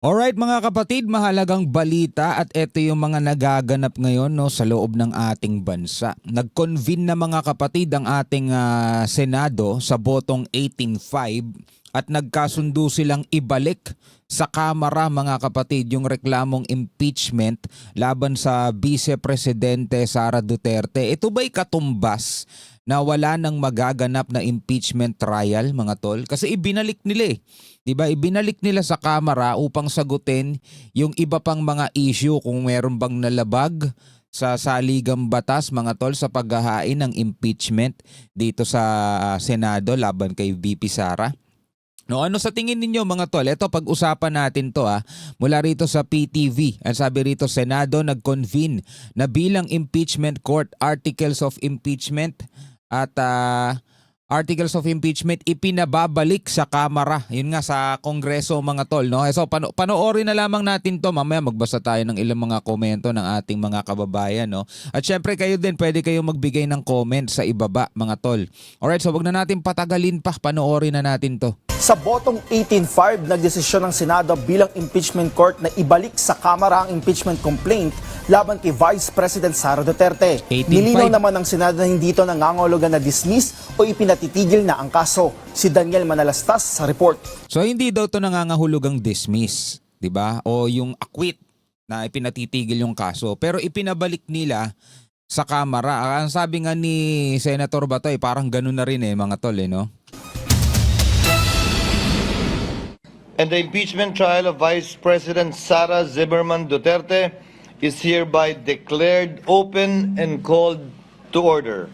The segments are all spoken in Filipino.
Alright mga kapatid, mahalagang balita at ito yung mga nagaganap ngayon no, sa loob ng ating bansa. Nag-convene na mga kapatid ang ating Senado sa botong 18-5 at nagkasundo silang ibalik sa Kamara mga kapatid yung reklamong impeachment laban sa Vice Presidente Sara Duterte. Ito ba'y katumbas na wala nang magaganap na impeachment trial mga tol? Kasi ibinalik nila eh. Diba? Ibinalik nila sa Kamara upang sagutin yung iba pang mga issue kung meron bang nalabag sa saligang batas mga tol sa paghahain ng impeachment dito sa Senado laban kay VP Sara. No, ano sa tingin ninyo mga tol? Ito pag-usapan natin to mula rito sa PTV. Ang sabi rito, Senado nag-convene na bilang impeachment court, articles of impeachment at articles of impeachment ipinababalik sa Kamara. Yun nga sa Kongreso mga tol. No? So panoorin na lamang natin to. Mamaya magbasa tayo ng ilang mga komento ng ating mga kababayan. No? At syempre kayo din pwede kayong magbigay ng comment sa ibaba mga tol. Alright, so wag na natin patagalin pa. Panoorin na natin to. Sa botong 18-5, nagdesisyon ng Senado bilang impeachment court na ibalik sa Kamara ang impeachment complaint laban kay Vice President Sara Duterte. 18-5. Nilinaw naman ng Senado na hindi ito nangangahulugan na dismiss o ipinatitigil na ang kaso. Si Daniel Manalastas sa report. So hindi daw to nangangahulugang dismiss, 'di ba? O yung acquit na ipinatitigil yung kaso. Pero ipinabalik nila sa Kamara. Ang sabi nga ni Senator Batoy, parang ganun na rin mga tol no? And the impeachment trial of Vice President Sara Zimmerman Duterte is hereby declared open and called to order.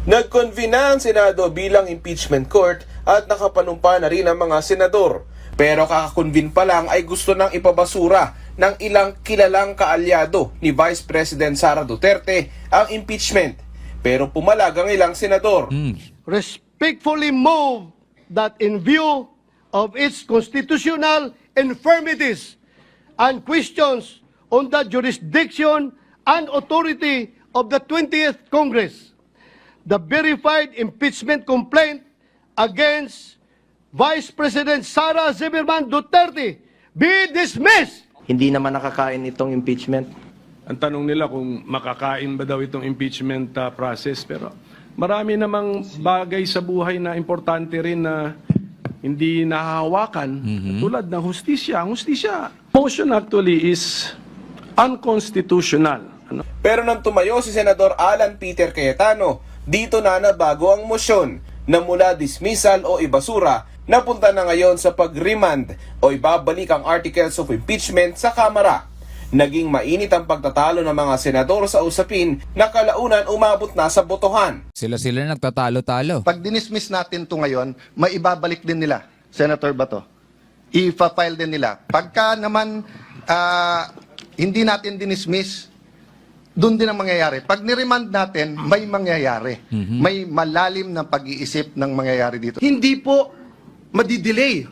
Nag-convene na ang Senado bilang impeachment court at nakapanumpa na rin ang mga senador. Pero kakakonvene pa lang ay gusto nang ipabasura ng ilang kilalang kaalyado ni Vice President Sara Duterte ang impeachment. Pero pumalag ang ilang senador. Respectfully move that in view of its constitutional infirmities and questions on the jurisdiction and authority of the 20th Congress, the verified impeachment complaint against Vice President Sara Zimmerman Duterte be dismissed. Hindi naman nakakain itong impeachment. Ang tanong nila kung makakain ba daw itong impeachment process, pero marami namang bagay sa buhay na importante rin na hindi nahahawakan, tulad ng hustisya. Ang hustisya, motion actually is unconstitutional. Pero nang tumayo si Senador Alan Peter Cayetano, dito na nabago ang motion na mula dismissal o ibasura, napunta na ngayon sa pag-remand o ibabalik ang articles of impeachment sa Kamara. Naging mainit ang pagtatalo ng mga senador sa usapin na kalaunan umabot na sa botohan. Sila nagtatalo-talo. Pag dinismiss natin ito ngayon, maibabalik din nila, Senator Bato. I-file din nila. Pagka naman hindi natin dinismiss, doon din ang mangyayari. Pag niremand natin, may mangyayari. May malalim na pag-iisip ng mangyayari dito. Hindi po madidelay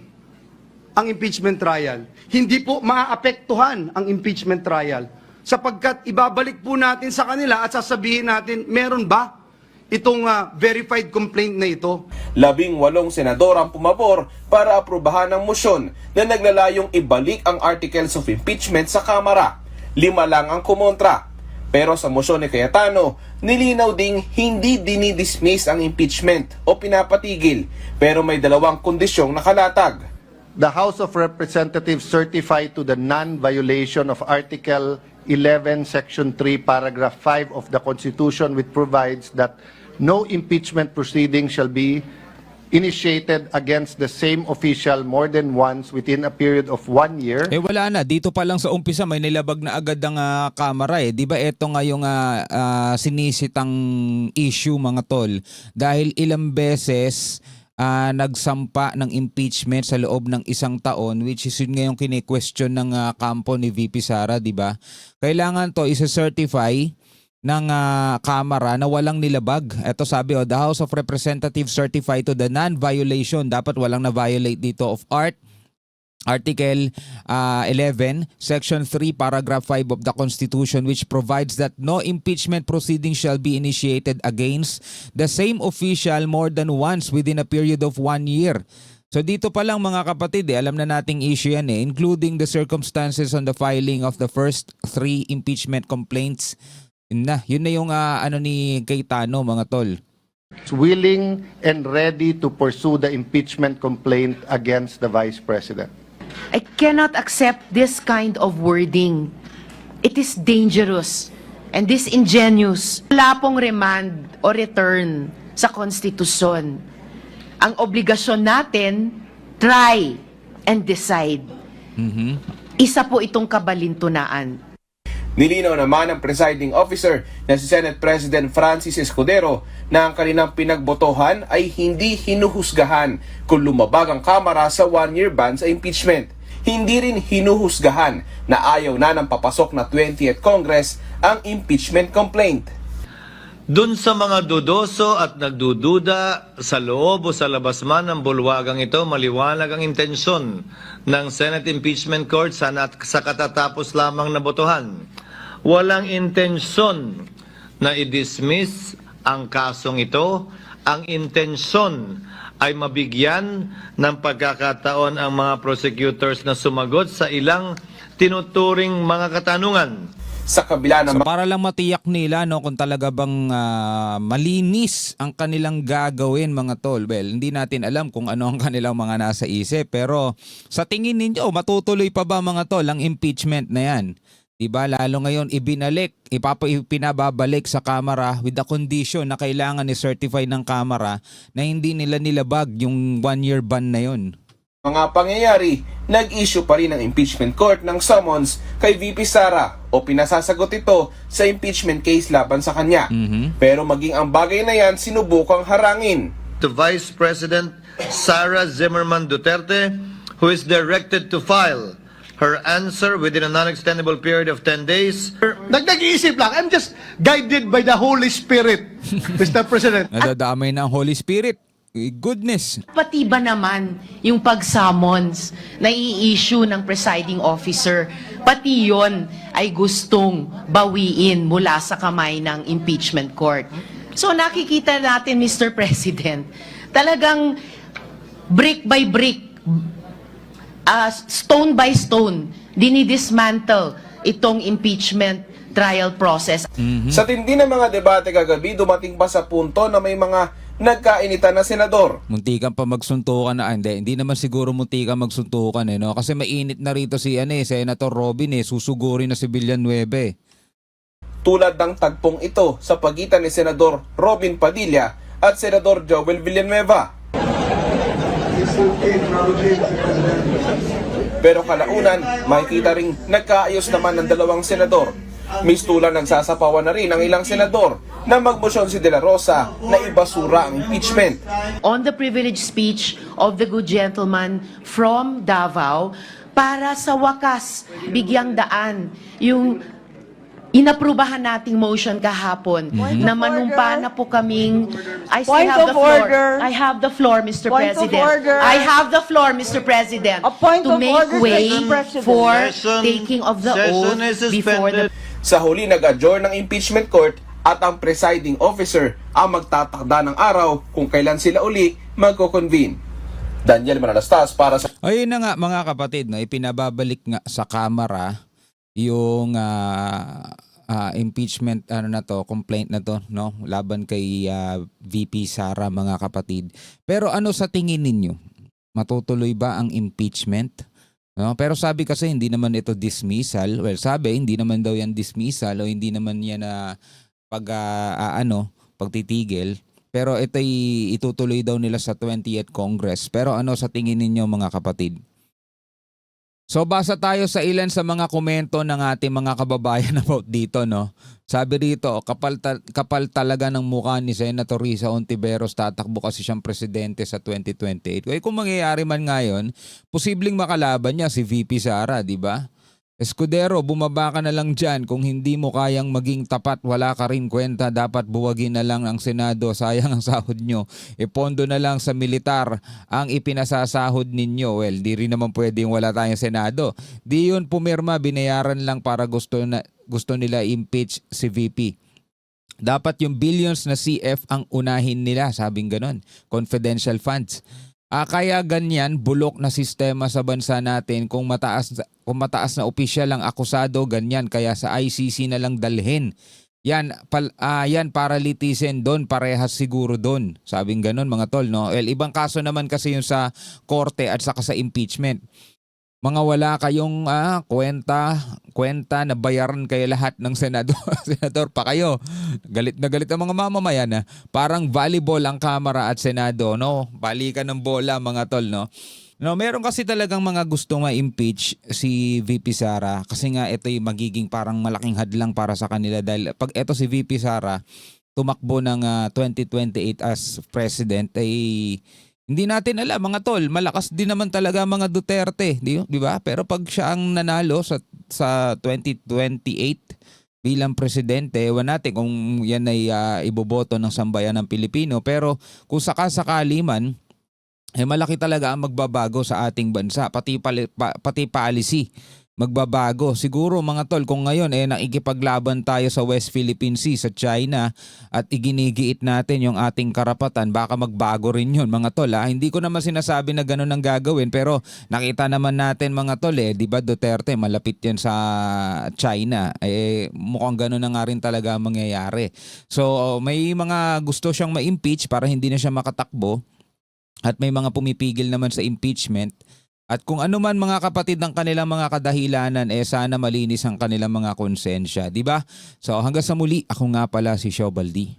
ang impeachment trial. Hindi po maaapektuhan ang impeachment trial sapagkat ibabalik po natin sa kanila at sasabihin natin, meron ba itong verified complaint na ito? 18 senador ang pumabor para aprubahan ang motion na naglalayong ibalik ang articles of impeachment sa Kamara. 5 lang ang kumontra. Pero sa motion ni Cayetano, nilinaw ding hindi dinidismiss ang impeachment o pinapatigil, pero may 2 kondisyong nakalatag. The House of Representatives certify to the non-violation of Article 11, Section 3, Paragraph 5 of the Constitution, which provides that no impeachment proceeding shall be initiated against the same official more than once within a period of 1 year. Wala na. Dito pa lang sa umpisa may nilabag na agad ang Kamara Di ba ito nga yung sinisitang issue mga tol? Dahil ilang beses nagsampa ng impeachment sa loob ng 1 taon, which is yun ngayong kine-question ng kampo ni VP Sara, di ba? Kailangan to isa-certify ng Kamara na walang nilabag. Ito sabi, the House of Representatives certify to the non-violation. Dapat walang na-violate dito of Article 11, Section 3, Paragraph 5 of the Constitution, which provides that no impeachment proceeding shall be initiated against the same official more than once within a period of 1 year. So dito pa lang mga kapatid, alam na nating issue yan including the circumstances on the filing of the first 3 impeachment complaints. Yun na yung ano ni Cayetano mga tol. Willing and ready to pursue the impeachment complaint against the Vice President. I cannot accept this kind of wording. It is dangerous and disingenuous. Wala pong remand o return sa konstitusyon. Ang obligasyon natin, try and decide. Isa po itong kabalintunaan. Nilinaw naman ng presiding officer na si Senate President Francis Escudero na ang kanilang pinagbotohan ay hindi hinuhusgahan kung lumabag ang Kamara sa 1-year ban sa impeachment. Hindi rin hinuhusgahan na ayaw na ng papasok na 20th Congress ang impeachment complaint. Dun sa mga dudoso at nagdududa sa loob o sa labas man ng bulwagang ito, maliwanag ang intensyon ng Senate Impeachment Court sa katatapos lamang na botohan. Walang intensyon na i-dismiss ang kasong ito. Ang intensyon ay mabigyan ng pagkakataon ang mga prosecutors na sumagot sa ilang tinuturing mga katanungan. Sa kabila ng So para lang matiyak nila kung talaga bang malinis ang kanilang gagawin mga tol. Well, hindi natin alam kung ano ang kanilang mga nasa isip. Pero sa tingin ninyo, matutuloy pa ba mga tol ang impeachment na yan? Diba? Lalo ngayon pinababalik sa Kamara with the condition na kailangan i-certify ng Kamara na hindi nila nilabag yung 1-year ban na yun. mga pangyayari, nag-issue pa rin ang impeachment court ng summons kay VP Sara o pinasasagot ito sa impeachment case laban sa kanya. Pero maging ang bagay na yan sinubukang harangin. To Vice President Sara Zimmerman Duterte, who is directed to file her answer within a non-extendable period of 10 days. Nag-iisip lang. I'm just guided by the Holy Spirit, Mr. President. Nadadamay na ang Holy Spirit. Goodness. Pati ba naman yung pag-summons na i-issue ng presiding officer, pati yon ay gustong bawiin mula sa kamay ng impeachment court. So nakikita natin, Mr. President, talagang brick by brick, stone by stone, dinidismantle itong impeachment trial process. Sa tindi ng mga debate kagabi, dumating pa sa punto na may mga nagkainitan na senador. Muntikan pa magsuntukan na. Hindi naman siguro muntikan magsuntukan no? Kasi mainit na rito si Senator Robin susugurin na si Villanueva. Tulad ng tagpong ito sa pagitan ni Senador Robin Padilla at Senador Joel Villanueva. Pero kalaunan, makikita ring nagkaayos naman ng dalawang senador. Mistulang nagsasapawan na rin ang ilang senador na magmosyon si De La Rosa na ibasura ang impeachment. On the privileged speech of the good gentleman from Davao, para sa wakas, bigyang daan yung inaprubahan nating motion kahapon na manumpa na po kaming I still have the floor. I have the floor, Mr. President. I have the floor, Mr. President, to make way for taking of the oath before the... Sa huli, nag-adjourn ng impeachment court at ang presiding officer ang magtatakda ng araw kung kailan sila uli magko-convene. Daniel Manalastas para sa... Ayun na nga mga kapatid, ipinababalik nga sa Kamara yung impeachment complaint na to laban kay VP Sara mga kapatid. Pero ano sa tingin ninyo? Matutuloy ba ang impeachment? Pero sabi kasi hindi naman ito dismissal. Well, sabi hindi naman daw yan dismissal o hindi naman yan pagtitigil. Pero ito'y itutuloy daw nila sa 20th Congress. Pero ano sa tingin ninyo mga kapatid? So basa tayo sa ilan sa mga komento ng ating mga kababayan about dito, Sabi rito, kapal talaga ng mukha ni Senator Risa Hontiveros, tatakbo kasi siyang presidente sa 2028. Kung mangyayari man ngayon, posibleng makalaban niya si VP Sara, di ba? Escudero, bumaba ka na lang dyan. Kung hindi mo kayang maging tapat, wala ka rin kwenta. Dapat buwagin na lang ang Senado. Sayang ang sahod nyo. Pondo na lang sa militar ang ipinasasahod ninyo. Well, di rin naman pwedeng wala tayong Senado. Di yun pumirma, binayaran lang para gusto nila impeach si VP. Dapat yung billions na CF ang unahin nila, sabing ganon. Confidential funds. Kaya ganyan, bulok na sistema sa bansa natin. Kung mataas na opisyal ang akusado, ganyan. Kaya sa ICC na lang dalhin. Yan, yan para litisin doon, parehas siguro doon. Sabing ganun mga tol, no? Well, ibang kaso naman kasi yung sa korte at saka sa impeachment. Mga wala kayong kwenta na bayaran kayo lahat ng senador. Senador pa kayo. Galit na galit ang mga mamamayan. Parang volleyball ang Kamara at Senado, no? Balikan ng bola mga tol, no? No, meron kasi talagang mga gustong ma-impeach si VP Sara kasi nga ito yung magiging parang malaking hadlang para sa kanila dahil pag ito si VP Sara tumakbo ng 2028 as president ay hindi natin alam mga tol, malakas din naman talaga mga Duterte, di ba? Pero pag siya ang nanalo sa 2028 bilang presidente, ewan natin kung yan ay iboboto ng sambayan ng Pilipino, pero kung sakasakali man malaki talaga ang magbabago sa ating bansa, pati policy magbabago. Siguro mga tol, kung ngayon nakikipaglaban tayo sa West Philippine Sea, sa China at iginigiit natin yung ating karapatan, baka magbago rin yun mga tol. Hindi ko naman sinasabi na gano'n ang gagawin pero nakita naman natin mga tol di ba Duterte malapit yan sa China. Mukhang gano'n na nga rin talaga ang mangyayari. So may mga gusto siyang ma-impeach para hindi na siya makatakbo. At may mga pumipigil naman sa impeachment. At kung ano man mga kapatid ng kanilang mga kadahilanan, sana malinis ang kanilang mga konsensya. Diba? So hanggang sa muli, ako nga pala si Shobaldi.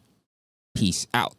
Peace out.